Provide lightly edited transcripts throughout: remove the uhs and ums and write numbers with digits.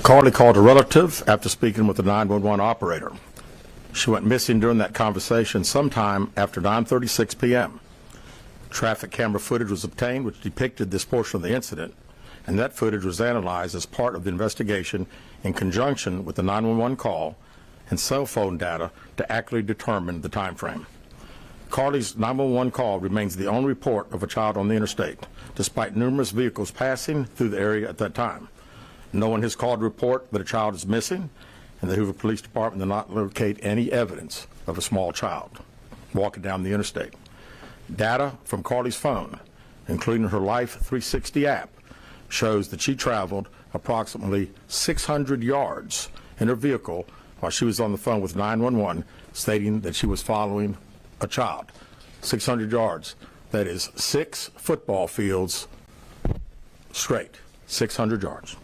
Carlee called a relative after speaking with the 911 operator. She went missing during that conversation sometime after 9:36 p.m. Traffic camera footage was obtained which depicted this portion of the incident, and that footage was analyzed as part of the investigation in conjunction with the 911 call and cell phone data to accurately determine the time frame. Carlee's 911 call remains the only report of a child on the interstate, despite numerous vehicles passing through the area at that time. No one has called to report that a child is missing, and the Hoover Police Department did not locate any evidence of a small child walking down the interstate. Data from Carlee's phone, including her Life 360 app, shows that she traveled approximately 600 yards in her vehicle while she was on the phone with 911, stating that she was following a child. 600 yards. That is 6 football fields straight. 600 yards.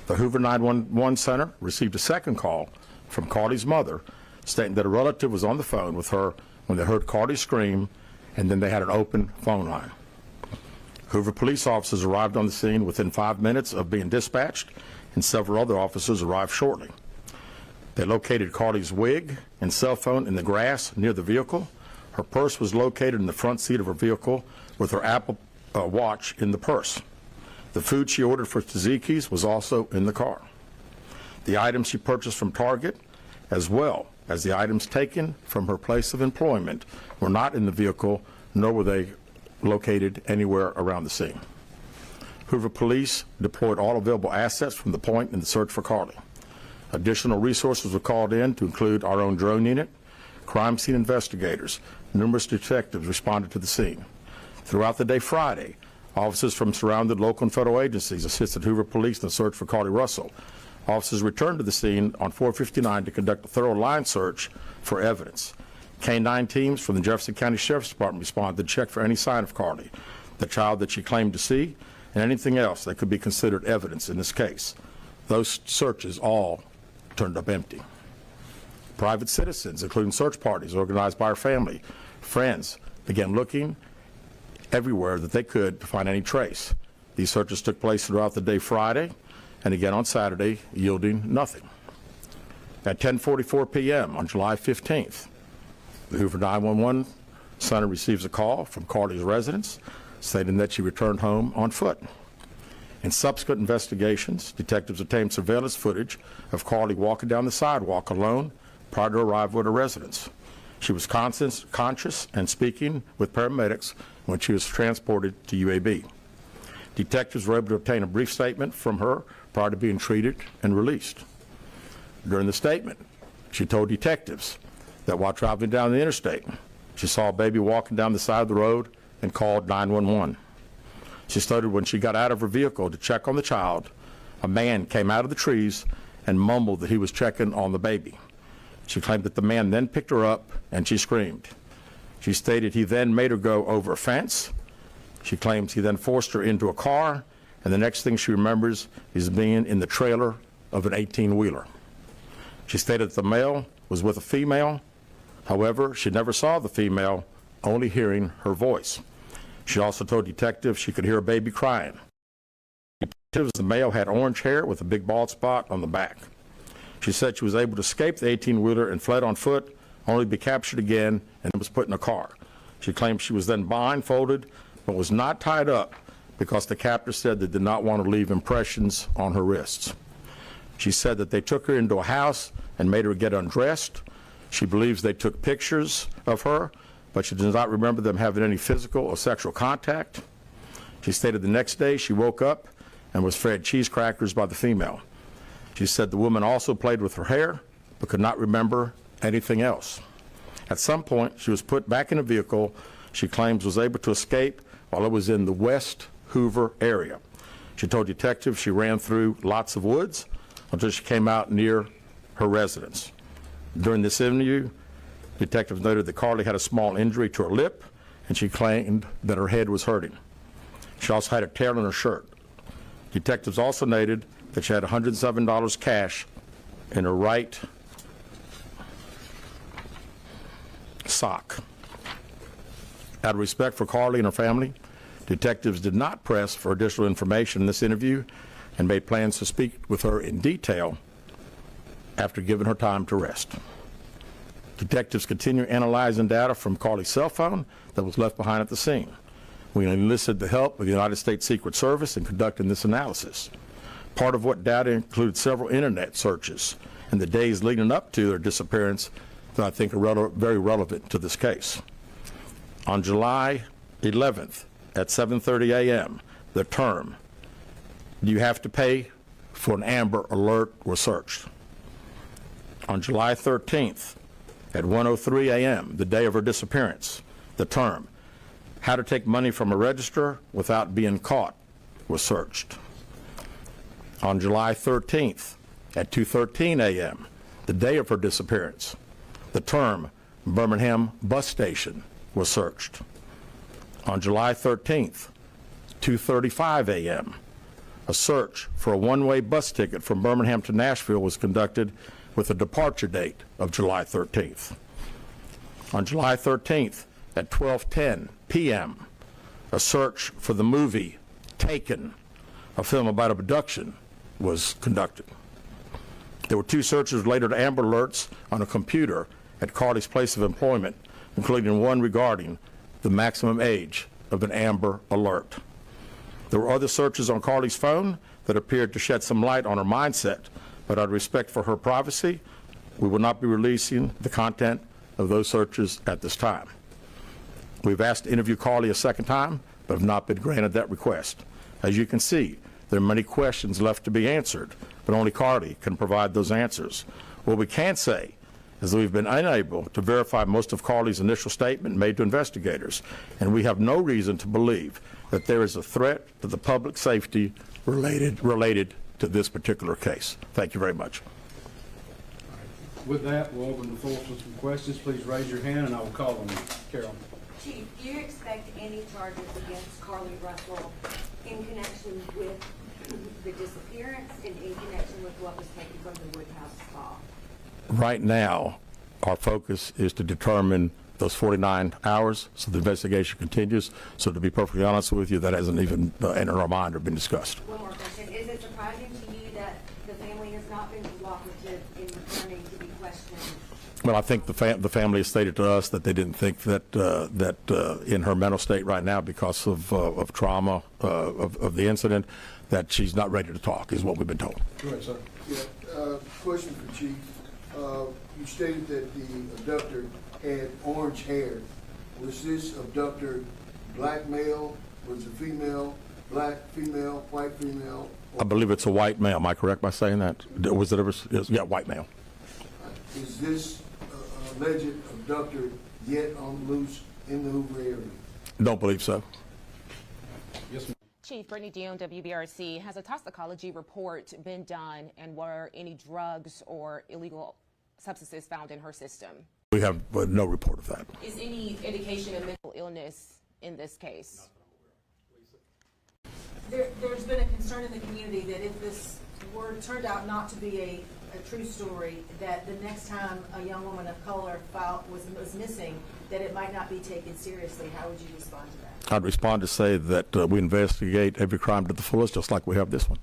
The Hoover 911 Center received a second call from Carlee's mother stating that a relative was on the phone with her when they heard Carlee scream, and then they had an open phone line. Hoover police officers arrived on the scene within 5 minutes of being dispatched, and several other officers arrived shortly. They located Carlee's wig and cell phone in the grass near the vehicle. Her purse was located in the front seat of her vehicle with her Apple Watch in the purse. The food she ordered for Tzatziki's was also in the car. The items she purchased from Target, as well as the items taken from her place of employment, were not in the vehicle, nor were they located anywhere around the scene. Hoover police deployed all available assets from the point in the search for Carlee. Additional resources were called in to include our own drone unit, crime scene investigators. Numerous detectives responded to the scene. Throughout the day Friday, officers from surrounding local and federal agencies assisted Hoover police in the search for Carlee Russell. Officers returned to the scene on 459 to conduct a thorough line search for evidence. K-9 teams from the Jefferson County Sheriff's Department responded to check for any sign of Carlee, the child that she claimed to see, and anything else that could be considered evidence in this case. Those searches all turned up empty. Private citizens, including search parties organized by our family, friends, began looking everywhere that they could to find any trace. These searches took place throughout the day Friday and again on Saturday, yielding nothing. At 10:44 p.m. on July 15th, the Hoover 911 Center receives a call from Carlee's residence stating that she returned home on foot. In subsequent investigations, detectives obtained surveillance footage of Carlee walking down the sidewalk alone prior to arrival at her residence. She was conscious and speaking with paramedics when she was transported to UAB. Detectives were able to obtain a brief statement from her prior to being treated and released. During the statement, she told detectives that while traveling down the interstate, she saw a baby walking down the side of the road and called 911. She stated when she got out of her vehicle to check on the child, a man came out of the trees and mumbled that he was checking on the baby. She claimed that the man then picked her up and she screamed. She stated he then made her go over a fence. She claims he then forced her into a car, and the next thing she remembers is being in the trailer of an 18-wheeler. She stated that the male was with a female. However, she never saw the female, only hearing her voice. She also told detectives she could hear a baby crying. Detectives, the male had orange hair with a big bald spot on the back. She said she was able to escape the 18-wheeler and fled on foot, only to be captured again and was put in a car. She claimed she was then blindfolded but was not tied up because the captor said they did not want to leave impressions on her wrists. She said that they took her into a house and made her get undressed. She believes they took pictures of her, but she does not remember them having any physical or sexual contact. She stated the next day she woke up and was fed cheese crackers by the female. She said the woman also played with her hair but could not remember anything else. At some point, she was put back in a vehicle she claims was able to escape while it was in the West Hoover area. She told detectives she ran through lots of woods until she came out near her residence. During this interview, detectives noted that Carlee had a small injury to her lip, and she claimed that her head was hurting. She also had a tear in her shirt. Detectives also noted that she had $107 cash in her right sock. Out of respect for Carlee and her family, detectives did not press for additional information in this interview and made plans to speak with her in detail after giving her time to rest. Detectives continue analyzing data from Carlee's cell phone that was left behind at the scene. We enlisted the help of the United States Secret Service in conducting this analysis. Part of what data included several internet searches in the days leading up to their disappearance that I think are very relevant to this case. On July 11th at 7:30 a.m., the term, "Do you have to pay for an Amber Alert?" was searched. On July 13th at 1:03 a.m., the day of her disappearance, the term, "How to take money from a register without being caught," was searched. On July 13th at 2:13 a.m., the day of her disappearance, the term Birmingham bus station was searched. On July 13th, 2:35 a.m., a search for a one-way bus ticket from Birmingham to Nashville was conducted with a departure date of July 13th. On July 13th at 12:10 p.m., a search for the movie Taken, a film about abduction, was conducted. There were 2 searches related to Amber Alerts on a computer at Carlee's place of employment, including one regarding the maximum age of an Amber Alert. There were other searches on Carlee's phone that appeared to shed some light on her mindset, but out of respect for her privacy, we will not be releasing the content of those searches at this time. We've asked to interview Carlee a second time, but have not been granted that request. As you can see, there are many questions left to be answered, but only Carlee can provide those answers. What we can say is that we've been unable to verify most of Carlee's initial statement made to investigators, and we have no reason to believe that there is a threat to the public safety related to this particular case. Thank you very much. With that, we'll open the floor for some questions. Please raise your hand and I will call on you. Carol. Chief, do you expect any charges against Carlee Russell in connection with the disappearance and in connection with what was taken from the Woodhouse spa? Right now, our focus is to determine those 49 hours, so the investigation continues. So to be perfectly honest with you, that hasn't even entered our mind or been discussed. One more question. Is it surprising to you that the family has not been cooperative in returning to be questioned? Well, I think the family has stated to us that they didn't think that in her mental state right now, because of trauma of the incident, that she's not ready to talk, is what we've been told. Go ahead, sir. Yeah, question for Chief. You stated that the abductor had orange hair. Was this abductor black male? Was it female? Black female? White female? I believe it's a white male. Am I correct by saying that? Was it ever? Yeah, white male. Is this alleged abductor yet on the loose in the Hoover area? Don't believe so. Yes, ma'am. Chief Brittany Dion, WBRC. Has a toxicology report been done, and were any drugs or illegal substances found in her system? We have no report of that. Is any indication of mental illness in this case? There's been a concern in the community that if this turned out not to be a true story, that the next time a young woman of color was missing, that it might not be taken seriously. How would you respond to that? I'd respond to say that we investigate every crime to the fullest, just like we have this one.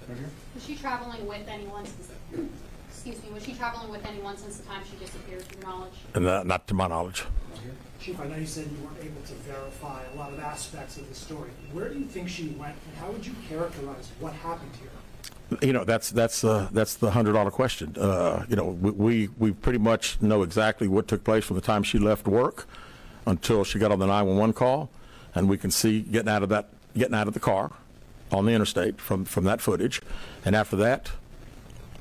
Right here. Was she traveling with anyone? Excuse me. Was she traveling with anyone since the time she disappeared, to your knowledge? And not to my knowledge. Chief, I know you said you weren't able to verify a lot of aspects of the story. Where do you think she went, and how would you characterize what happened here? You know, that's the $100 question. You know, we pretty much know exactly what took place from the time she left work until she got on the 911 call, and we can see getting out of the car on the interstate from that footage. And after that,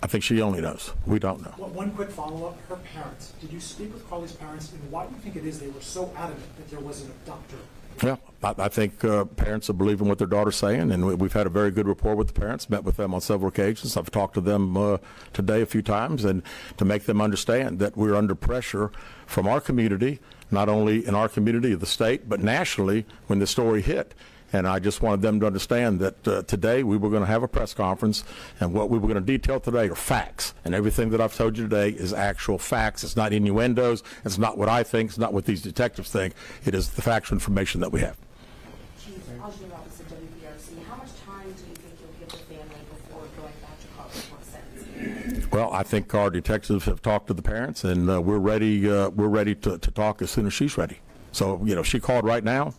I think she only knows. We don't know. Well, one quick follow-up. Her parents. Did you speak with Carlee's parents, and why do you think it is they were so adamant that there was an abductor? Yeah, I think parents are believing what their daughter's saying, and we've had a very good rapport with the parents, met with them on several occasions. I've talked to them today a few times, and to make them understand that we're under pressure from our community, not only in our community of the state, but nationally when the story hit. And I just wanted them to understand that today we were going to have a press conference, and what we were going to detail today are facts. And everything that I've told you today is actual facts. It's not innuendos. It's not what I think. It's not what these detectives think. It is the factual information that we have. Chief, I'll WBRC. How much time do you think you'll Well, I think our detectives have talked to the parents, and we're ready. We're ready to talk as soon as she's ready. So, she called right now.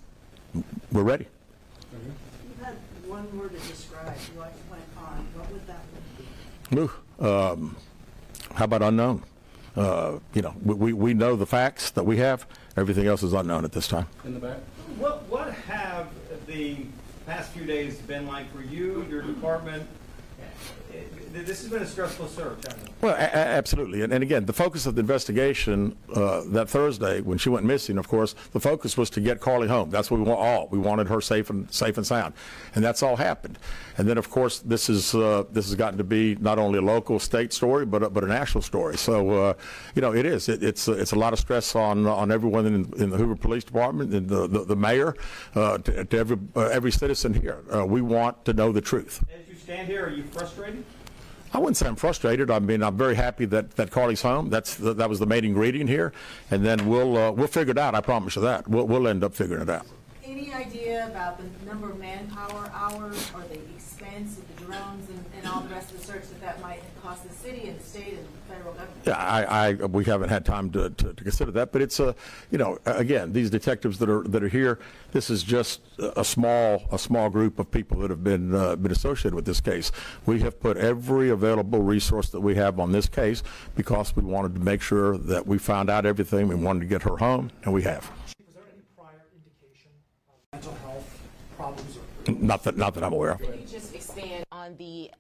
We're ready. You had one word to describe what went on. What would that word be? Ooh, how about unknown? We know the facts that we have. Everything else is unknown at this time. In the back? What have the past few days been like for you, your department? This has been a stressful search, hasn't it? Well, absolutely. And again, the focus of the investigation that Thursday, when she went missing, of course, the focus was to get Carlee home. That's what we want all. We wanted her safe and sound. And that's all happened. And then, of course, this has gotten to be not only a local, state story, but a national story. So, it is. It's a lot of stress on everyone in the Hoover Police Department, and the mayor, to every citizen here. We want to know the truth. As you stand here, are you frustrated? I wouldn't say I'm frustrated. I mean, I'm very happy that Carlee's home. That was the main ingredient here, and then we'll figure it out. I promise you that. We'll end up figuring it out. Any idea about the number of manpower hours or the expense of the drones and all the rest of the search that might cost the city and the state and the federal government? Yeah, we haven't had time to consider that, but it's again, these detectives that are here. This is just a small group of people that have been associated with this case. We have put every available resource that we have on this case because we wanted to make sure that we found out everything. We wanted to get her home, and we have. Was there any prior indication of mental health problems? Not that I'm aware of. Can you just expand on the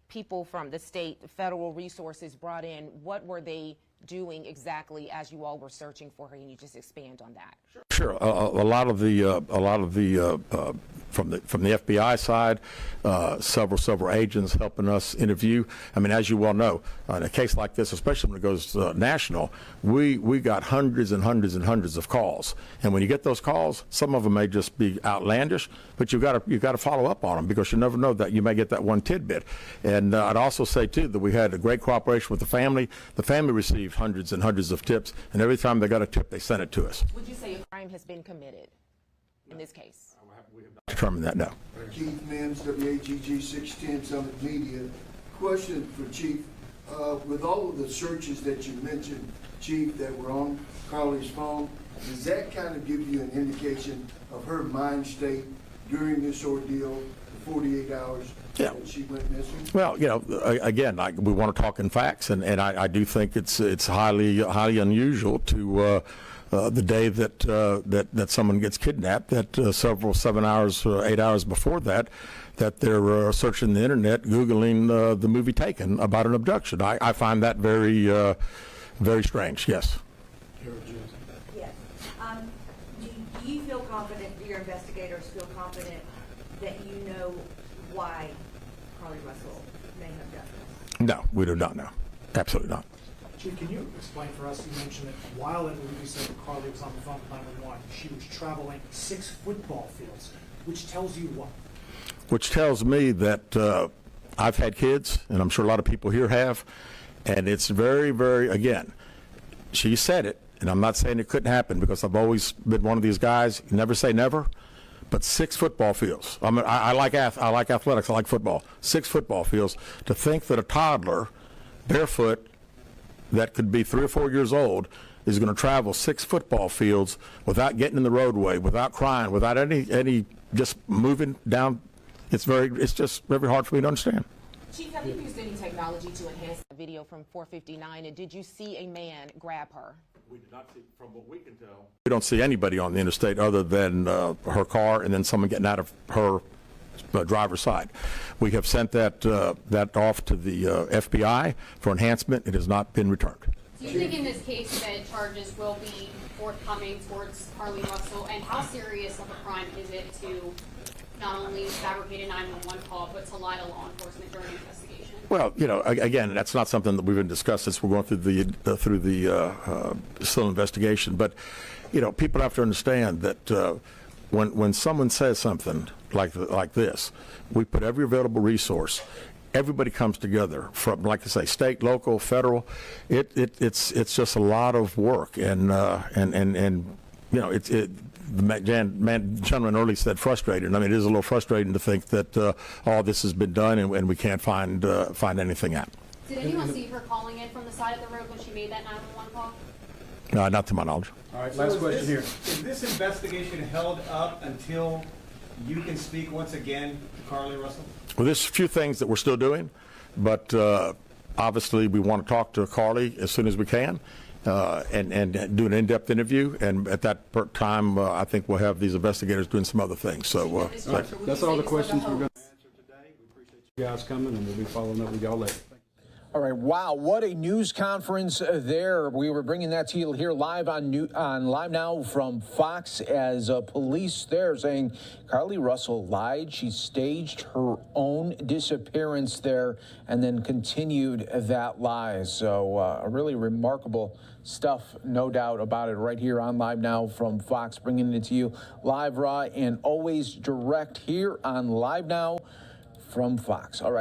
people from the state, federal resources brought in? What were they doing exactly as you all were searching for her? Can you just expand on that? Sure. A lot of the from the FBI side, several agents helping us interview. I mean, as you well know, in a case like this, especially when it goes national, we got hundreds and hundreds of calls. And when you get those calls, some of them may just be outlandish, but you've got to follow up on them because you never know that you may get that one tidbit. And I'd also say too that we had a great cooperation with the family. The family received hundreds and hundreds of tips, and every time they got a tip, they sent it to us. Would you say a crime has been committed in this case? We have not determined that, no. Keith Mims, WAGG 610 Summit Media. Question for Chief. With all of the searches that you mentioned, Chief, that were on Carlee's phone, does that kind of give you an indication of her mind state during this ordeal, the 48 hours Yeah. that she went missing? Well, again, we want to talk in facts, and I do think it's highly unusual to the day that someone gets kidnapped, that 7 hours, 8 hours before that they're searching the internet, Googling the movie Taken about an abduction. I find that very, very strange, yes. Yes. Do you feel confident, do your investigators feel confident that you know why Carlee Russell may have done this? No, we do not know. Absolutely not. Chief, can you explain for us, you mentioned that while at you said that Carlee was on the phone with 911, she was traveling 6 football fields, which tells you what? Which tells me that I've had kids, and I'm sure a lot of people here have, and it's very, very, again, she said it, and I'm not saying it couldn't happen because I've always been one of these guys, never say never, but 6 football fields. I like athletics, I like football. 6 football fields. To think that a toddler, barefoot, that could be 3 or 4 years old, is going to travel 6 football fields without getting in the roadway, without crying, without any just moving down. It's just very hard for me to understand. Chief, have you used any technology to enhance the video from 459, and did you see a man grab her? We did not see, from what we can tell. We don't see anybody on the interstate other than her car and then someone getting out of her driver's side. We have sent that off to the FBI for enhancement. It has not been returned. Do you think in this case that charges will be forthcoming towards Carlee Russell, and how serious of a crime is it to not only fabricate a 911 call, but to lie to law enforcement during an investigation? Well, again, that's not something that we've been discussed since we're going through the still investigation. But, people have to understand that when someone says something like this, we put every available resource. Everybody comes together from, like I say, state, local, federal. It's just a lot of work, and the gentleman earlier said frustrated. I mean, it is a little frustrating to think that all this has been done and we can't find anything out. Did anyone see her calling in from the side of the road when she made that 911 call? No, not to my knowledge. All right, So last is question this- here. Is this investigation held up until you can speak once again to Carlee Russell? Well, there's a few things that we're still doing, but obviously we want to talk to Carlee as soon as we can and do an in-depth interview. And at that time, I think we'll have these investigators doing some other things. So That's all the questions we're going to answer today. We appreciate you guys coming, and we'll be following up with y'all later. All right, wow, what a news conference there. We were bringing that to you here live on Live Now from Fox as police there saying Carlee Russell lied. She staged her own disappearance there and then continued that lie. So really remarkable stuff, no doubt about it, right here on Live Now from Fox, bringing it to you live, raw, and always direct here on Live Now from Fox. All right.